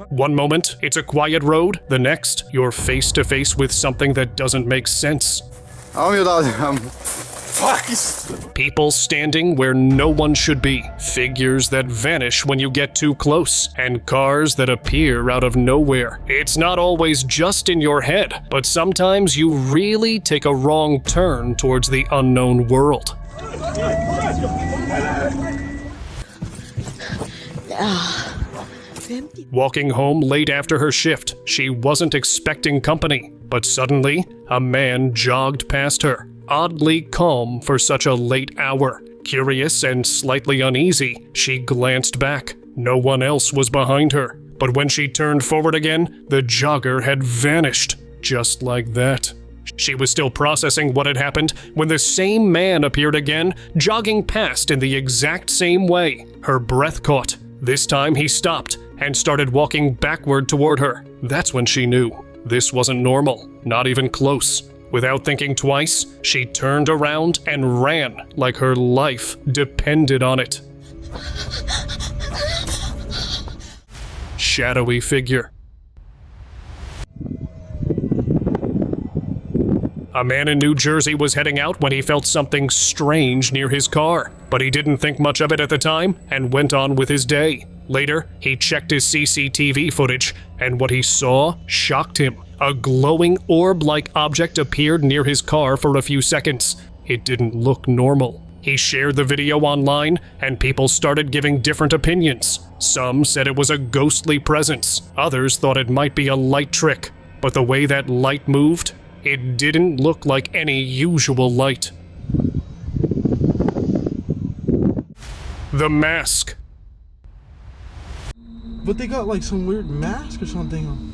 One moment, it's a quiet road. The next, you're face to face with something that doesn't make sense. People standing where no one should be, figures that vanish when you get too close, and cars that appear out of nowhere. It's not always just in your head, but sometimes you really take a wrong turn towards the unknown world. Walking home late after her shift, she wasn't expecting company, but suddenly, a man jogged past her. Oddly calm for such a late hour. Curious and slightly uneasy, she glanced back. No one else was behind her. But when she turned forward again, the jogger had vanished, just like that. She was still processing what had happened when the same man appeared again, jogging past in the exact same way. Her breath caught. This time he stopped and started walking backward toward her. That's when she knew. This wasn't normal, not even close. Without thinking twice, she turned around and ran like her life depended on it. Shadowy figure. A man in New Jersey was heading out when he felt something strange near his car, but he didn't think much of it at the time and went on with his day. Later, he checked his CCTV footage, and what he saw shocked him. A glowing orb-like object appeared near his car for a few seconds. It didn't look normal. He shared the video online, and people started giving different opinions. Some said it was a ghostly presence. Others thought it might be a light trick. But the way that light moved, it didn't look like any usual light. The mask. But they got like some weird mask or something on.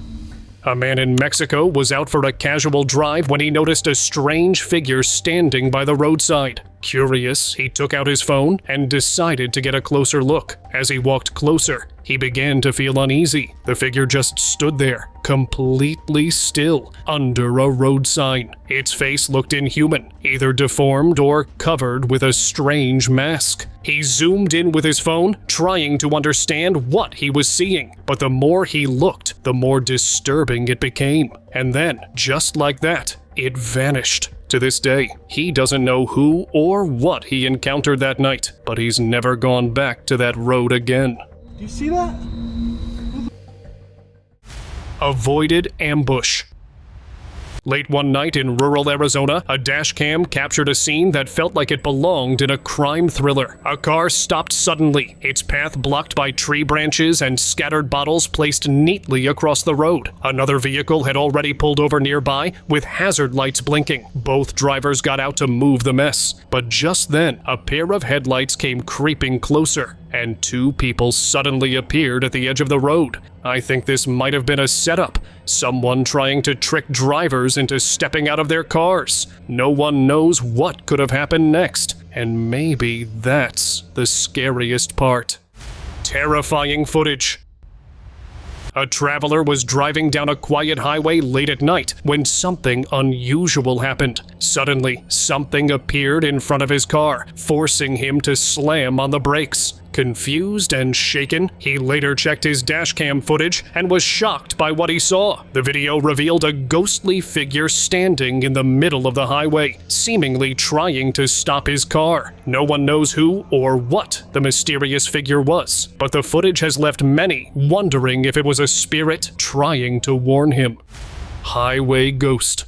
A man in Mexico was out for a casual drive when he noticed a strange figure standing by the roadside. Curious, he took out his phone and decided to get a closer look. As he walked closer, he began to feel uneasy. The figure just stood there, completely still, under a road sign. Its face looked inhuman, either deformed or covered with a strange mask. He zoomed in with his phone, trying to understand what he was seeing. But the more he looked, the more disturbing it became. And then, just like that, it vanished. To this day, he doesn't know who or what he encountered that night, but he's never gone back to that road again. Do you see that? Avoided ambush. Late one night in rural Arizona, a dash cam captured a scene that felt like it belonged in a crime thriller. A car stopped suddenly, its path blocked by tree branches and scattered bottles placed neatly across the road. Another vehicle had already pulled over nearby, with hazard lights blinking. Both drivers got out to move the mess. But just then, a pair of headlights came creeping closer, and two people suddenly appeared at the edge of the road. I think this might have been a setup, someone trying to trick drivers into stepping out of their cars. No one knows what could have happened next, and maybe that's the scariest part. Terrifying footage. A traveler was driving down a quiet highway late at night when something unusual happened. Suddenly, something appeared in front of his car, forcing him to slam on the brakes. Confused and shaken, he later checked his dashcam footage and was shocked by what he saw. The video revealed a ghostly figure standing in the middle of the highway, seemingly trying to stop his car. No one knows who or what the mysterious figure was, but the footage has left many wondering if it was a spirit trying to warn him. Highway ghost.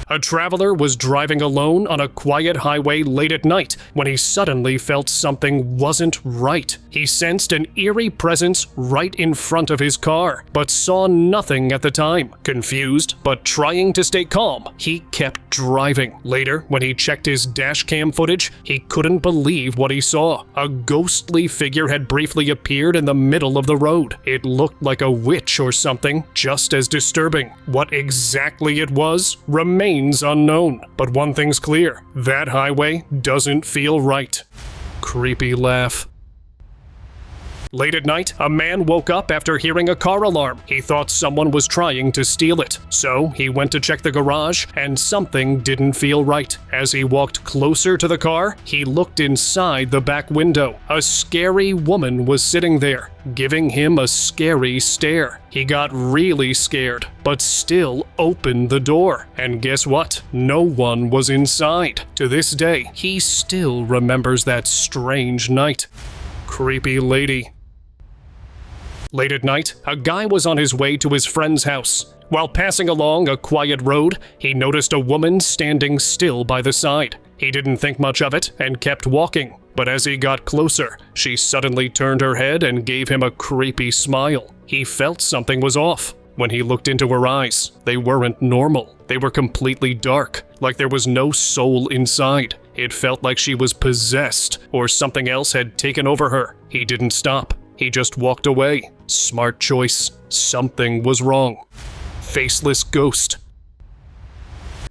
A traveler was driving alone on a quiet highway late at night when he suddenly felt something wasn't right. He sensed an eerie presence right in front of his car, but saw nothing at the time. Confused, but trying to stay calm, he kept driving. Later, when he checked his dashcam footage, he couldn't believe what he saw. A ghostly figure had briefly appeared in the middle of the road. It looked like a witch or something, just as disturbing. What exactly it was remains unknown, but one thing's clear: that highway doesn't feel right. Creepy laugh. Late at night, a man woke up after hearing a car alarm. He thought someone was trying to steal it. So he went to check the garage, and something didn't feel right. As he walked closer to the car, he looked inside the back window. A scary woman was sitting there, giving him a scary stare. He got really scared, but still opened the door. And guess what? No one was inside. To this day, he still remembers that strange night. Creepy lady. Late at night, a guy was on his way to his friend's house. While passing along a quiet road, he noticed a woman standing still by the side. He didn't think much of it and kept walking. But as he got closer, she suddenly turned her head and gave him a creepy smile. He felt something was off. When he looked into her eyes, they weren't normal. They were completely dark, like there was no soul inside. It felt like she was possessed, or something else had taken over her. He didn't stop. He just walked away. Smart choice. Something was wrong. Faceless ghost.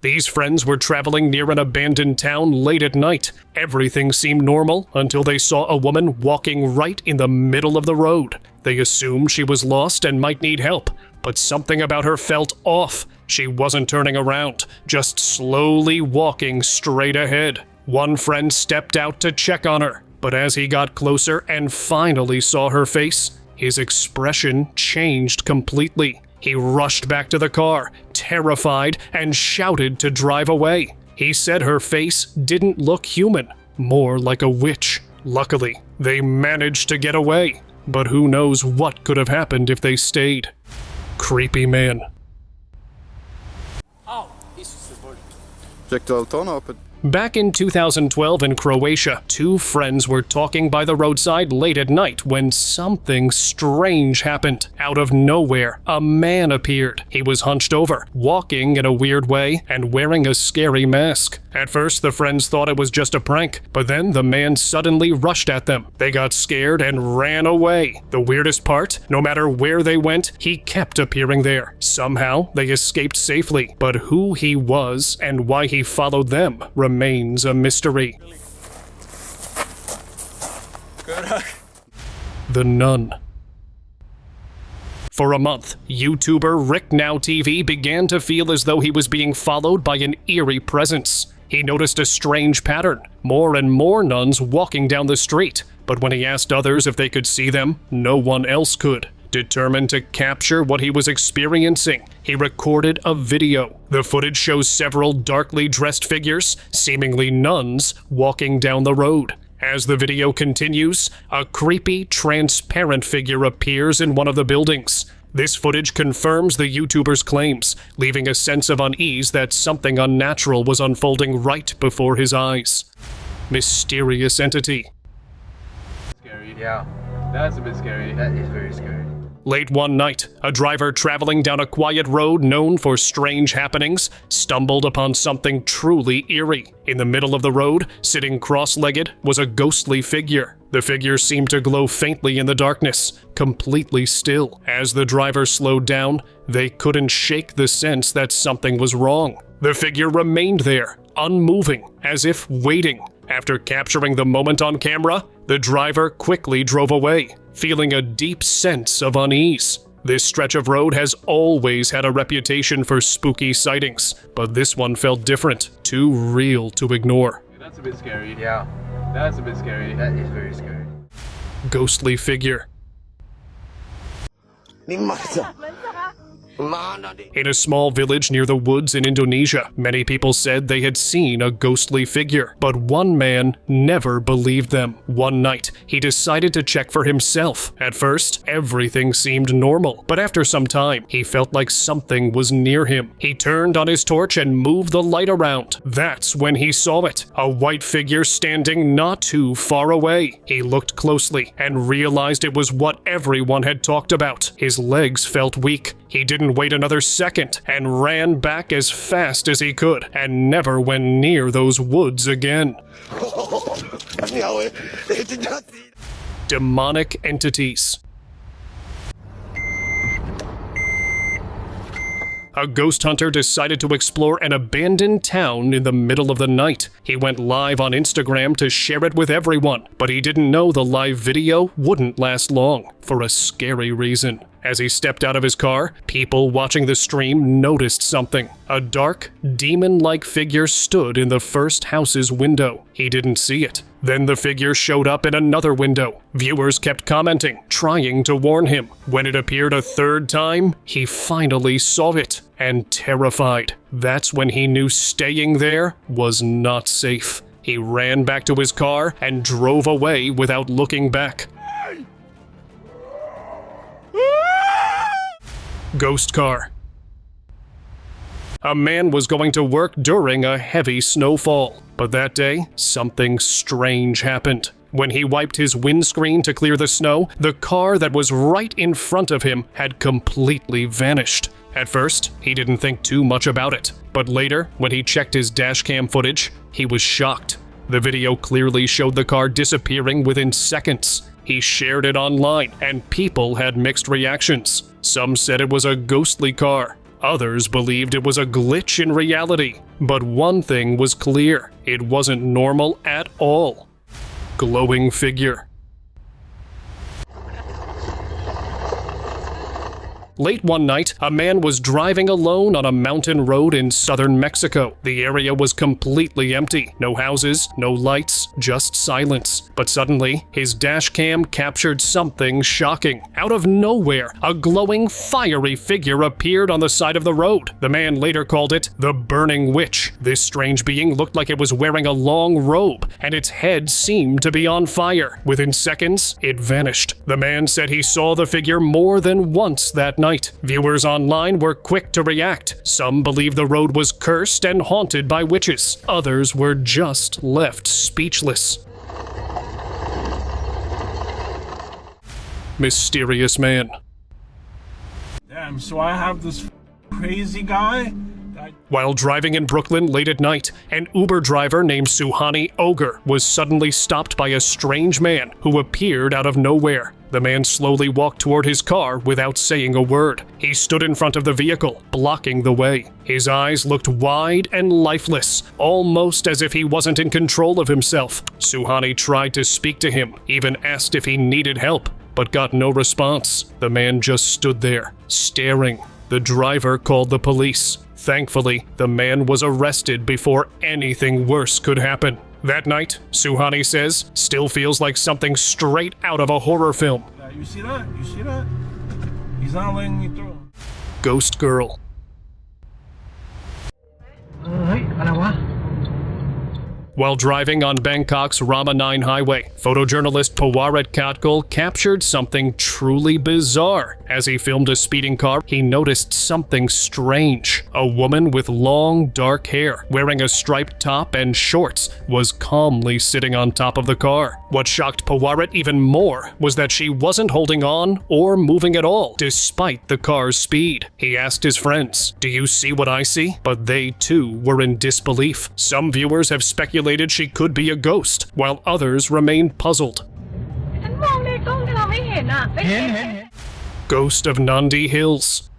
These friends were traveling near an abandoned town late at night. Everything seemed normal until they saw a woman walking right in the middle of the road. They assumed she was lost and might need help, but something about her felt off. She wasn't turning around, just slowly walking straight ahead. One friend stepped out to check on her, but as he got closer and finally saw her face, his expression changed completely. He rushed back to the car, terrified, and shouted to drive away. He said her face didn't look human, more like a witch. Luckily, they managed to get away, but who knows what could have happened if they stayed. Creepy man. Check the auto open. Back in 2012 in Croatia, two friends were talking by the roadside late at night when something strange happened. Out of nowhere, a man appeared. He was hunched over, walking in a weird way, and wearing a scary mask. At first, the friends thought it was just a prank, but then the man suddenly rushed at them. They got scared and ran away. The weirdest part, no matter where they went, he kept appearing there. Somehow, they escaped safely, but who he was and why he followed them remains a mystery. The Nun. For a month, YouTuber RickNowTV began to feel as though he was being followed by an eerie presence. He noticed a strange pattern, more and more nuns walking down the street, but when he asked others if they could see them, no one else could. Determined to capture what he was experiencing, he recorded a video. The footage shows several darkly dressed figures, seemingly nuns, walking down the road. As the video continues, a creepy, transparent figure appears in one of the buildings. This footage confirms the YouTuber's claims, leaving a sense of unease that something unnatural was unfolding right before his eyes. Mysterious entity. Scary, yeah. That's a bit scary. That is very scary. Late one night, a driver traveling down a quiet road known for strange happenings stumbled upon something truly eerie. In the middle of the road, sitting cross-legged, was a ghostly figure. The figure seemed to glow faintly in the darkness, completely still. As the driver slowed down, they couldn't shake the sense that something was wrong. The figure remained there, unmoving, as if waiting. After capturing the moment on camera, the driver quickly drove away, feeling a deep sense of unease. This stretch of road has always had a reputation for spooky sightings, but this one felt different, too real to ignore. That's a bit scary. Yeah. That's a bit scary. That is very scary. Ghostly figure. In a small village near the woods in Indonesia, many people said they had seen a ghostly figure, but one man never believed them. One night, he decided to check for himself. At first, everything seemed normal, but after some time, he felt like something was near him. He turned on his torch and moved the light around. That's when he saw it, a white figure standing not too far away. He looked closely and realized it was what everyone had talked about. His legs felt weak. He didn't wait another second and ran back as fast as he could and never went near those woods again. Demonic entities. A ghost hunter decided to explore an abandoned town in the middle of the night. He went live on Instagram to share it with everyone, but he didn't know the live video wouldn't last long, for a scary reason. As he stepped out of his car, people watching the stream noticed something. A dark, demon-like figure stood in the first house's window. He didn't see it. Then the figure showed up in another window. Viewers kept commenting, trying to warn him. When it appeared a third time, he finally saw it, and terrified. That's when he knew staying there was not safe. He ran back to his car and drove away without looking back. Ghost car. A man was going to work during a heavy snowfall, but that day, something strange happened. When he wiped his windscreen to clear the snow, the car that was right in front of him had completely vanished. At first, he didn't think too much about it, but later, when he checked his dashcam footage, he was shocked. The video clearly showed the car disappearing within seconds. He shared it online, and people had mixed reactions. Some said it was a ghostly car. Others believed it was a glitch in reality. But one thing was clear: it wasn't normal at all. Glowing figure. Late one night, a man was driving alone on a mountain road in southern Mexico. The area was completely empty. No houses, no lights, just silence. But suddenly, his dashcam captured something shocking. Out of nowhere, a glowing, fiery figure appeared on the side of the road. The man later called it the Burning Witch. This strange being looked like it was wearing a long robe, and its head seemed to be on fire. Within seconds, it vanished. The man said he saw the figure more than once that night. Viewers online were quick to react. Some believed the road was cursed and haunted by witches. Others were just left speechless. Mysterious man. Damn, so I have this crazy guy. While driving in Brooklyn late at night, an Uber driver named Suhani Ogre was suddenly stopped by a strange man who appeared out of nowhere. The man slowly walked toward his car without saying a word. He stood in front of the vehicle, blocking the way. His eyes looked wide and lifeless, almost as if he wasn't in control of himself. Suhani tried to speak to him, even asked if he needed help, but got no response. The man just stood there, staring. The driver called the police. Thankfully, the man was arrested before anything worse could happen. That night, Suhani says, still feels like something straight out of a horror film. You see that? You see that? He's not letting me through. Ghost girl. While driving on Bangkok's Rama 9 highway, photojournalist Pawarat Katkal captured something truly bizarre. As he filmed a speeding car, he noticed something strange. A woman with long, dark hair, wearing a striped top and shorts, was calmly sitting on top of the car. What shocked Pawarat even more was that she wasn't holding on or moving at all, despite the car's speed. He asked his friends, "Do you see what I see?" But they too were in disbelief. Some viewers have speculated she could be a ghost, while others remained puzzled. Ghost of Nandi Hills.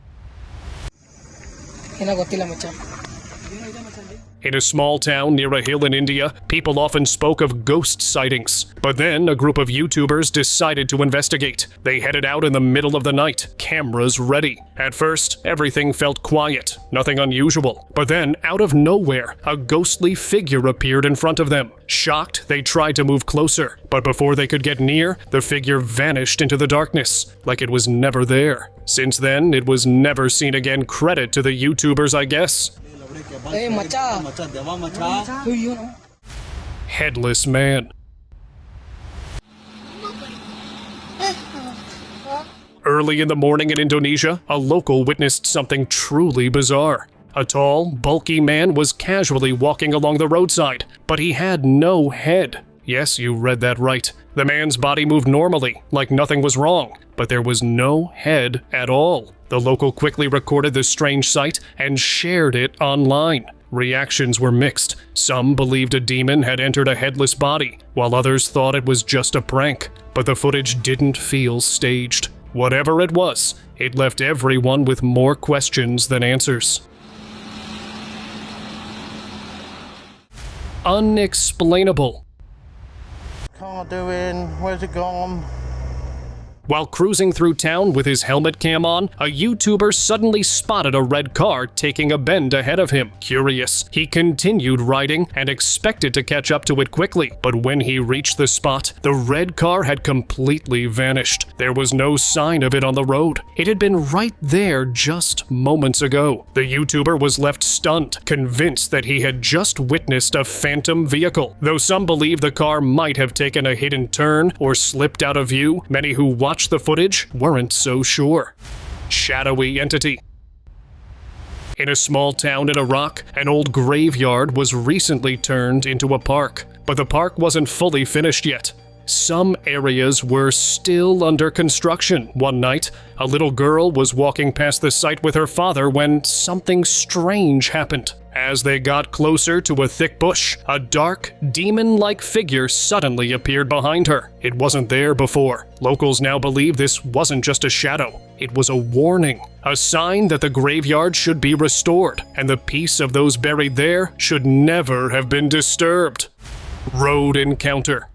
In a small town near a hill in India, people often spoke of ghost sightings. But then a group of YouTubers decided to investigate. They headed out in the middle of the night, cameras ready. At first, everything felt quiet, nothing unusual. But then, out of nowhere, a ghostly figure appeared in front of them. Shocked, they tried to move closer. But before they could get near, the figure vanished into the darkness, like it was never there. Since then, it was never seen again. Credit to the YouTubers, I guess. Headless man. Early in the morning in Indonesia, a local witnessed something truly bizarre. A tall, bulky man was casually walking along the roadside, but he had no head. Yes, you read that right. The man's body moved normally, like nothing was wrong, but there was no head at all. The local quickly recorded this strange sight and shared it online. Reactions were mixed. Some believed a demon had entered a headless body, while others thought it was just a prank. But the footage didn't feel staged. Whatever it was, it left everyone with more questions than answers. Unexplainable. Car doing? Where's it gone? While cruising through town with his helmet cam on, a YouTuber suddenly spotted a red car taking a bend ahead of him. Curious, he continued riding and expected to catch up to it quickly, but when he reached the spot, the red car had completely vanished. There was no sign of it on the road. It had been right there just moments ago. The YouTuber was left stunned, convinced that he had just witnessed a phantom vehicle. Though some believe the car might have taken a hidden turn or slipped out of view, many who watched the footage weren't so sure. Shadowy entity. In a small town in Iraq, an old graveyard was recently turned into a park, but the park wasn't fully finished yet. Some areas were still under construction. One night, a little girl was walking past the site with her father when something strange happened. As they got closer to a thick bush, a dark, demon-like figure suddenly appeared behind her. It wasn't there before. Locals now believe this wasn't just a shadow. It was a warning, a sign that the graveyard should be restored, and the peace of those buried there should never have been disturbed. Road encounter.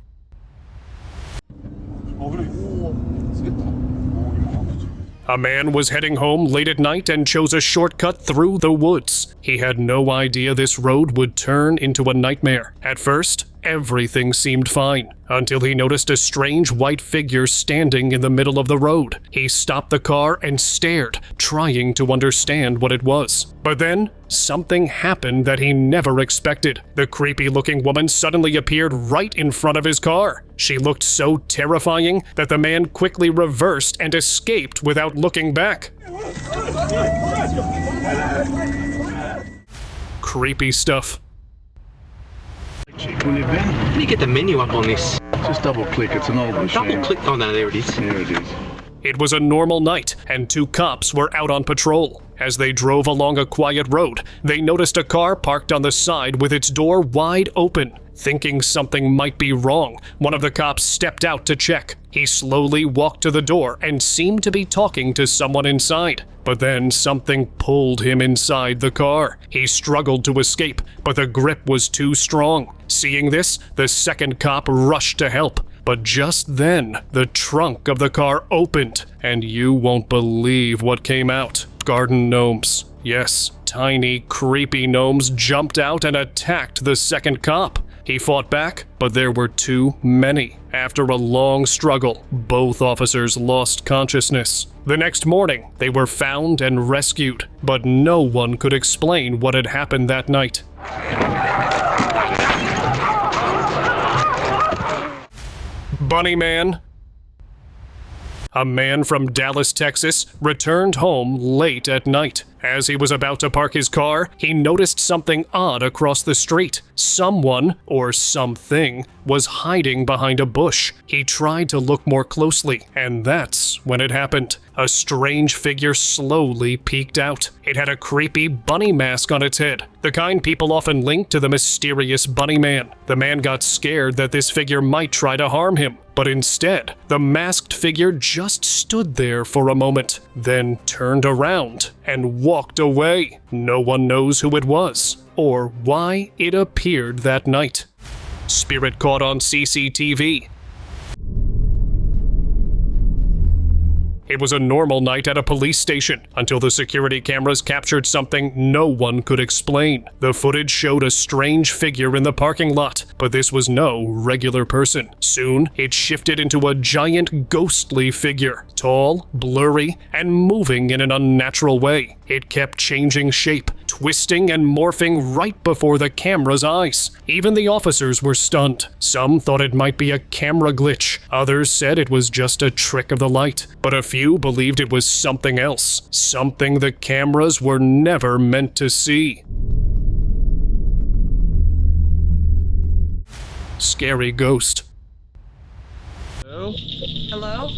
A man was heading home late at night and chose a shortcut through the woods. He had no idea this road would turn into a nightmare. At first, everything seemed fine, until he noticed a strange white figure standing in the middle of the road. He stopped the car and stared, trying to understand what it was. But then, something happened that he never expected. The creepy-looking woman suddenly appeared right in front of his car. She looked so terrifying that the man quickly reversed and escaped without looking back. Creepy stuff. How do you get the menu up on this? Just double click, it's an old machine. Double click, oh no, there it is. There it is. It was a normal night, and 2 cops were out on patrol. As they drove along a quiet road, they noticed a car parked on the side with its door wide open. Thinking something might be wrong, one of the cops stepped out to check. He slowly walked to the door and seemed to be talking to someone inside. But then something pulled him inside the car. He struggled to escape, but the grip was too strong. Seeing this, the second cop rushed to help. But just then, the trunk of the car opened, and you won't believe what came out. Garden gnomes. Yes, tiny, creepy gnomes jumped out and attacked the second cop. He fought back, but there were too many. After a long struggle, both officers lost consciousness. The next morning, they were found and rescued, but no one could explain what had happened that night. Bunny Man. A man from Dallas, Texas, returned home late at night. As he was about to park his car, he noticed something odd across the street. Someone, or something, was hiding behind a bush. He tried to look more closely, and that's when it happened. A strange figure slowly peeked out. It had a creepy bunny mask on its head, the kind people often link to the mysterious Bunny Man. The man got scared that this figure might try to harm him, but instead, the masked figure just stood there for a moment, then turned around and walked away. No one knows who it was or why it appeared that night. Spirit caught on CCTV. It was a normal night at a police station until the security cameras captured something no one could explain. The footage showed a strange figure in the parking lot, but this was no regular person. Soon, it shifted into a giant ghostly figure, tall, blurry, and moving in an unnatural way. It kept changing shape, twisting and morphing right before the camera's eyes. Even the officers were stunned. Some thought it might be a camera glitch. Others said it was just a trick of the light. But a few believed it was something else. Something the cameras were never meant to see. Scary ghost. Hello?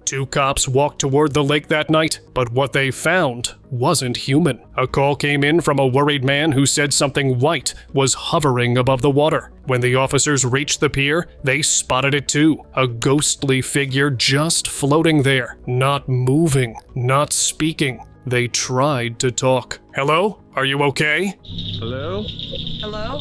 Two cops walked toward the lake that night, but what they found wasn't human. A call came in from a worried man who said something white was hovering above the water. When the officers reached the pier, they spotted it too, a ghostly figure just floating there, not moving, not speaking. They tried to talk. "Hello? Are you okay?" Hello? Hello?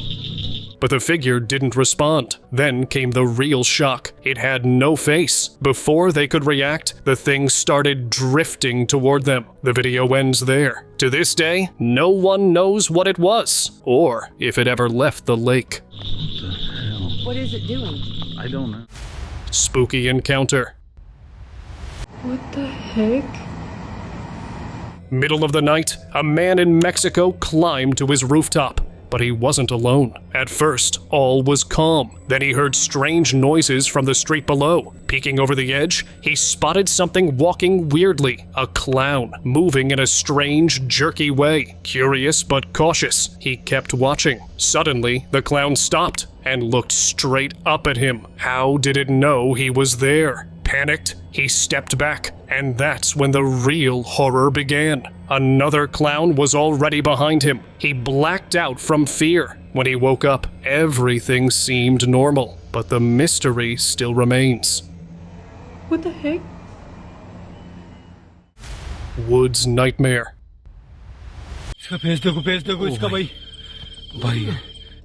But the figure didn't respond. Then came the real shock. It had no face. Before they could react, the thing started drifting toward them. The video ends there. To this day, no one knows what it was, or if it ever left the lake. What is it doing? I don't know. Spooky encounter. What the heck? Middle of the night, a man in Mexico climbed to his rooftop. But he wasn't alone. At first, all was calm. Then he heard strange noises from the street below. Peeking over the edge, he spotted something walking weirdly. A clown, moving in a strange, jerky way. Curious but cautious, he kept watching. Suddenly, the clown stopped and looked straight up at him. How did it know he was there? Panicked, he stepped back, and that's when the real horror began. Another clown was already behind him. He blacked out from fear. When he woke up, everything seemed normal, but the mystery still remains. What the heck? Woods nightmare.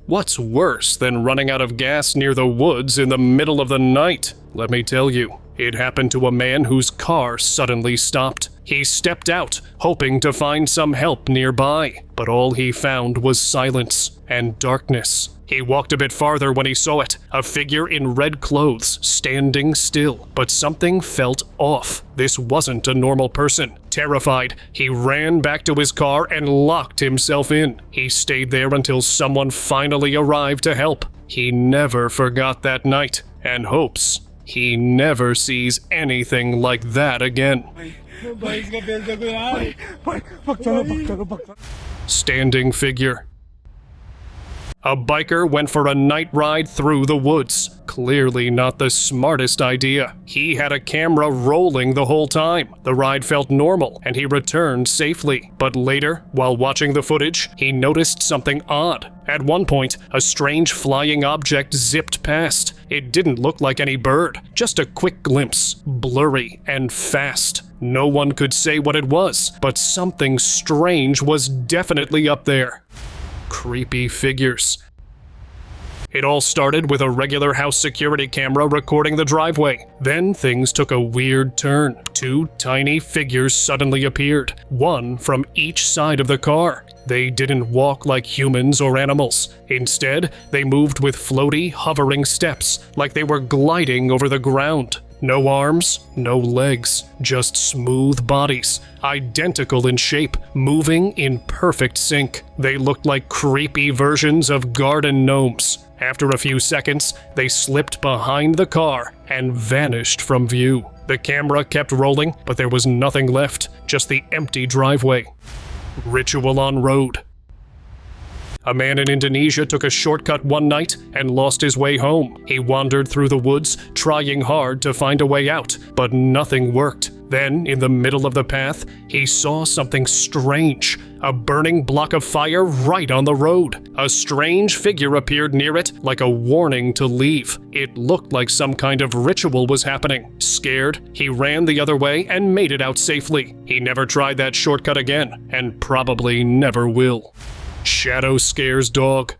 What's worse than running out of gas near the woods in the middle of the night? Let me tell you, it happened to a man whose car suddenly stopped. He stepped out, hoping to find some help nearby, but all he found was silence and darkness. He walked a bit farther when he saw it, a figure in red clothes, standing still, but something felt off. This wasn't a normal person. Terrified, he ran back to his car and locked himself in. He stayed there until someone finally arrived to help. He never forgot that night, and hopes he never sees anything like that again. Standing figure. A biker went for a night ride through the woods. Clearly not the smartest idea. He had a camera rolling the whole time. The ride felt normal, and he returned safely. But later, while watching the footage, he noticed something odd. At one point, a strange flying object zipped past. It didn't look like any bird, just a quick glimpse, blurry and fast. No one could say what it was, but something strange was definitely up there. Creepy figures. It all started with a regular house security camera recording the driveway. Then things took a weird turn. Two tiny figures suddenly appeared, one from each side of the car. They didn't walk like humans or animals. Instead, they moved with floaty, hovering steps, like they were gliding over the ground. No arms, no legs, just smooth bodies, identical in shape, moving in perfect sync. They looked like creepy versions of garden gnomes. After a few seconds, they slipped behind the car and vanished from view. The camera kept rolling, but there was nothing left, just the empty driveway. Ritual on road. A man in Indonesia took a shortcut one night and lost his way home. He wandered through the woods, trying hard to find a way out, but nothing worked. Then, in the middle of the path, he saw something strange. A burning block of fire right on the road. A strange figure appeared near it, like a warning to leave. It looked like some kind of ritual was happening. Scared, he ran the other way and made it out safely. He never tried that shortcut again, and probably never will. Shadow scares dog.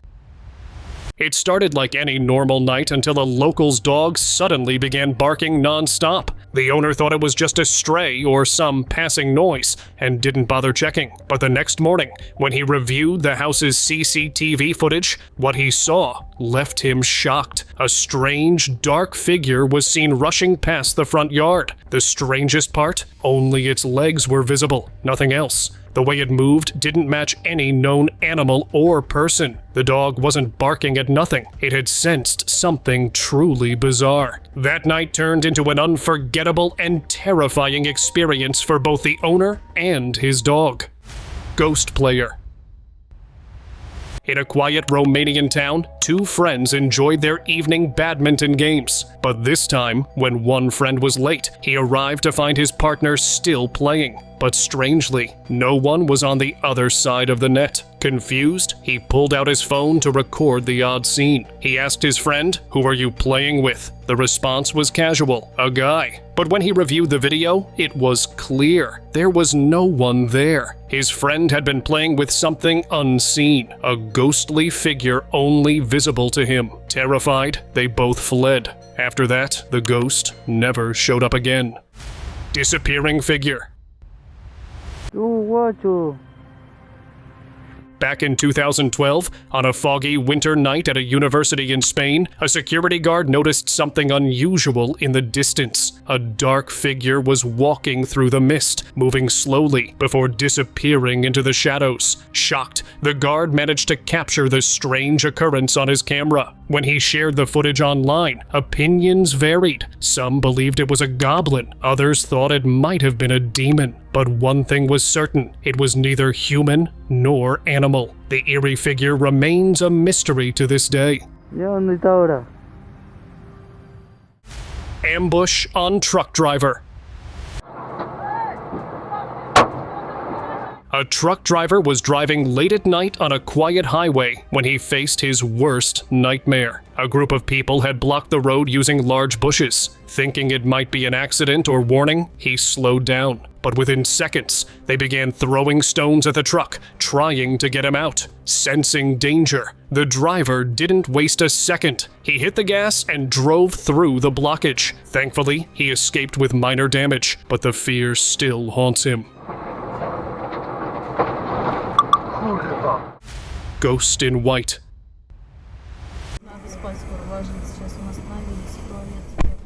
It started like any normal night until a local's dog suddenly began barking non-stop. The owner thought it was just a stray or some passing noise and didn't bother checking. But the next morning, when he reviewed the house's CCTV footage, what he saw left him shocked. A strange, dark figure was seen rushing past the front yard. The strangest part? Only its legs were visible, nothing else. The way it moved didn't match any known animal or person. The dog wasn't barking at nothing. It had sensed something truly bizarre. That night turned into an unforgettable and terrifying experience for both the owner and his dog. Ghost Player. In a quiet Romanian town, two friends enjoyed their evening badminton games. But this time, when one friend was late, he arrived to find his partner still playing. But strangely, no one was on the other side of the net. Confused, he pulled out his phone to record the odd scene. He asked his friend, "Who are you playing with?" The response was casual, "A guy." But when he reviewed the video, it was clear. There was no one there. His friend had been playing with something unseen, a ghostly figure only visible to him. Terrified, they both fled. After that, the ghost never showed up again. Disappearing figure. Back in 2012, on a foggy winter night at a university in Spain, a security guard noticed something unusual in the distance. A dark figure was walking through the mist, moving slowly before disappearing into the shadows. Shocked, the guard managed to capture the strange occurrence on his camera. When he shared the footage online, opinions varied. Some believed it was a goblin, others thought it might have been a demon. But one thing was certain, it was neither human nor animal. The eerie figure remains a mystery to this day. Ambush on truck driver. A truck driver was driving late at night on a quiet highway when he faced his worst nightmare. A group of people had blocked the road using large bushes. Thinking it might be an accident or warning, he slowed down. But within seconds, they began throwing stones at the truck, trying to get him out. Sensing danger, the driver didn't waste a second. He hit the gas and drove through the blockage. Thankfully, he escaped with minor damage, but the fear still haunts him. Ghost in white.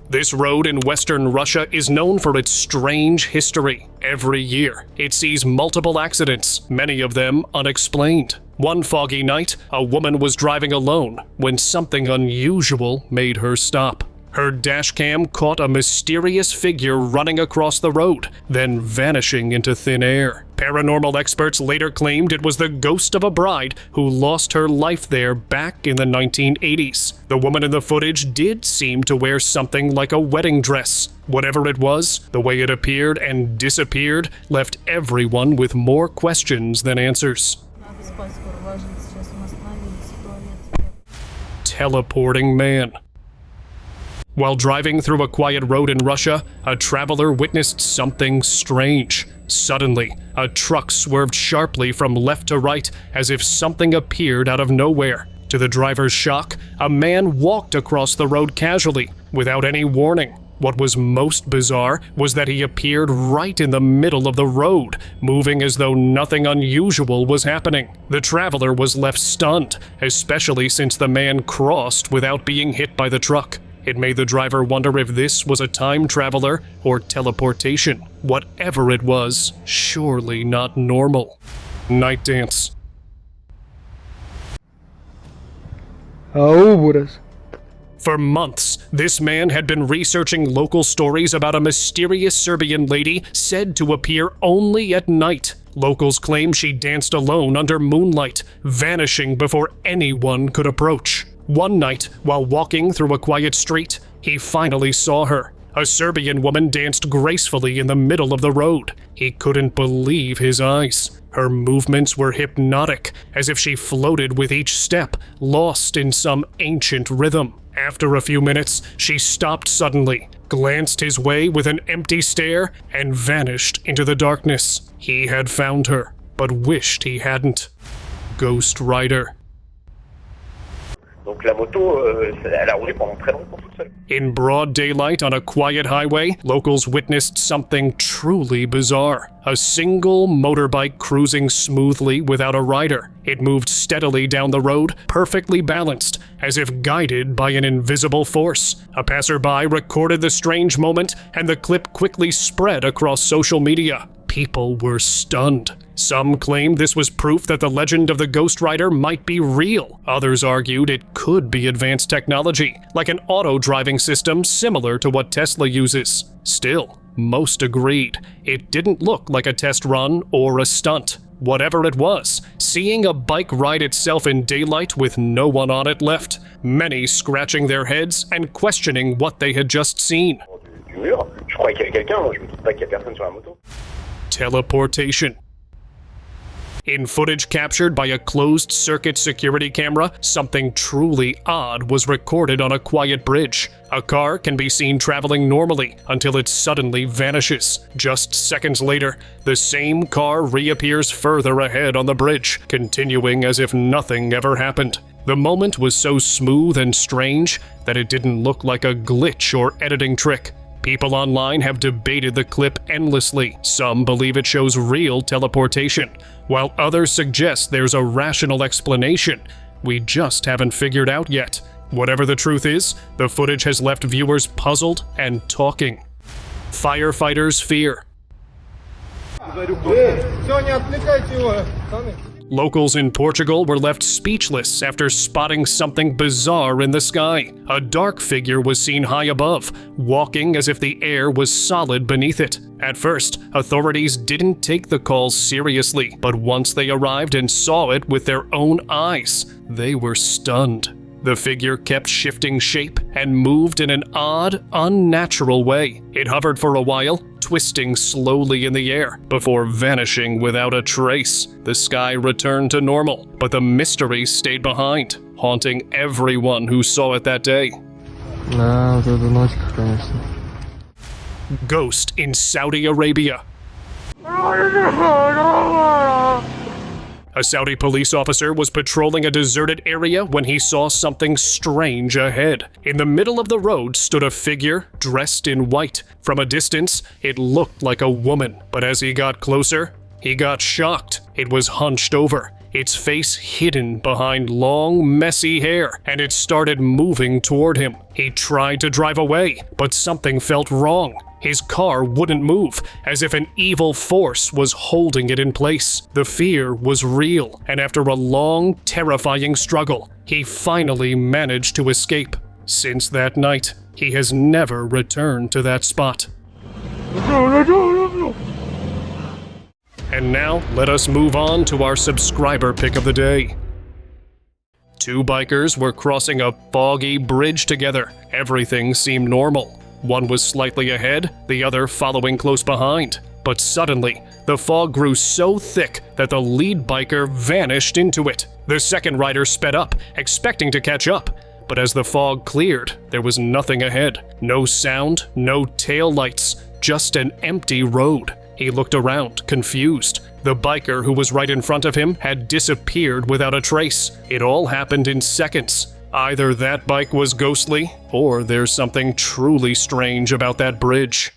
This road in western Russia is known for its strange history. Every year, it sees multiple accidents, many of them unexplained. One foggy night, a woman was driving alone when something unusual made her stop. Her dashcam caught a mysterious figure running across the road, then vanishing into thin air. Paranormal experts later claimed it was the ghost of a bride who lost her life there back in the 1980s. The woman in the footage did seem to wear something like a wedding dress. Whatever it was, the way it appeared and disappeared left everyone with more questions than answers. Teleporting man. While driving through a quiet road in Russia, a traveler witnessed something strange. Suddenly, a truck swerved sharply from left to right as if something appeared out of nowhere. To the driver's shock, a man walked across the road casually, without any warning. What was most bizarre was that he appeared right in the middle of the road, moving as though nothing unusual was happening. The traveler was left stunned, especially since the man crossed without being hit by the truck. It made the driver wonder if this was a time traveler or teleportation. Whatever it was, surely not normal. Night dance. For months, this man had been researching local stories about a mysterious Serbian lady said to appear only at night. Locals claim she danced alone under moonlight, vanishing before anyone could approach. One night, while walking through a quiet street, he finally saw her. A Serbian woman danced gracefully in the middle of the road. He couldn't believe his eyes. Her movements were hypnotic, as if she floated with each step, lost in some ancient rhythm. After a few minutes, she stopped suddenly, glanced his way with an empty stare, and vanished into the darkness. He had found her, but wished he hadn't. Ghost Rider. Donc la moto, elle a roulé pendant très longtemps toute seule. In broad daylight on a quiet highway, locals witnessed something truly bizarre. A single motorbike cruising smoothly without a rider. It moved steadily down the road, perfectly balanced, as if guided by an invisible force. A passerby recorded the strange moment, and the clip quickly spread across social media. People were stunned. Some claimed this was proof that the legend of the Ghost Rider might be real. Others argued it could be advanced technology, like an auto-driving system similar to what Tesla uses. Still, most agreed. It didn't look like a test run or a stunt. Whatever it was, seeing a bike ride itself in daylight with no one on it left, many scratching their heads and questioning what they had just seen. Du mur. Je croyais qu'il y avait quelqu'un, moi je me doute pas qu'il y a personne sur la moto. Teleportation. In footage captured by a closed-circuit security camera, something truly odd was recorded on a quiet bridge. A car can be seen traveling normally until it suddenly vanishes. Just seconds later, the same car reappears further ahead on the bridge, continuing as if nothing ever happened. The moment was so smooth and strange that it didn't look like a glitch or editing trick. People online have debated the clip endlessly. Some believe it shows real teleportation, while others suggest there's a rational explanation we just haven't figured out yet. Whatever the truth is, the footage has left viewers puzzled and talking. Firefighters fear. Locals in Portugal were left speechless after spotting something bizarre in the sky. A dark figure was seen high above, walking as if the air was solid beneath it. At first, authorities didn't take the calls seriously, but once they arrived and saw it with their own eyes, they were stunned. The figure kept shifting shape and moved in an odd, unnatural way. It hovered for a while, twisting slowly in the air, before vanishing without a trace. The sky returned to normal, but the mystery stayed behind, haunting everyone who saw it that day. Ghost in Saudi Arabia. A Saudi police officer was patrolling a deserted area when he saw something strange ahead. In the middle of the road stood a figure dressed in white. From a distance, it looked like a woman, but as he got closer, he got shocked. It was hunched over, its face hidden behind long, messy hair, and it started moving toward him. He tried to drive away, but something felt wrong. His car wouldn't move, as if an evil force was holding it in place. The fear was real, and after a long, terrifying struggle, he finally managed to escape. Since that night, he has never returned to that spot. And now, let us move on to our subscriber pick of the day. Two bikers were crossing a foggy bridge together. Everything seemed normal. One was slightly ahead, the other following close behind. But suddenly, the fog grew so thick that the lead biker vanished into it. The second rider sped up, expecting to catch up. But as the fog cleared, there was nothing ahead. No sound, no taillights, just an empty road. He looked around, confused. The biker who was right in front of him had disappeared without a trace. It all happened in seconds. Either that bike was ghostly, or there's something truly strange about that bridge.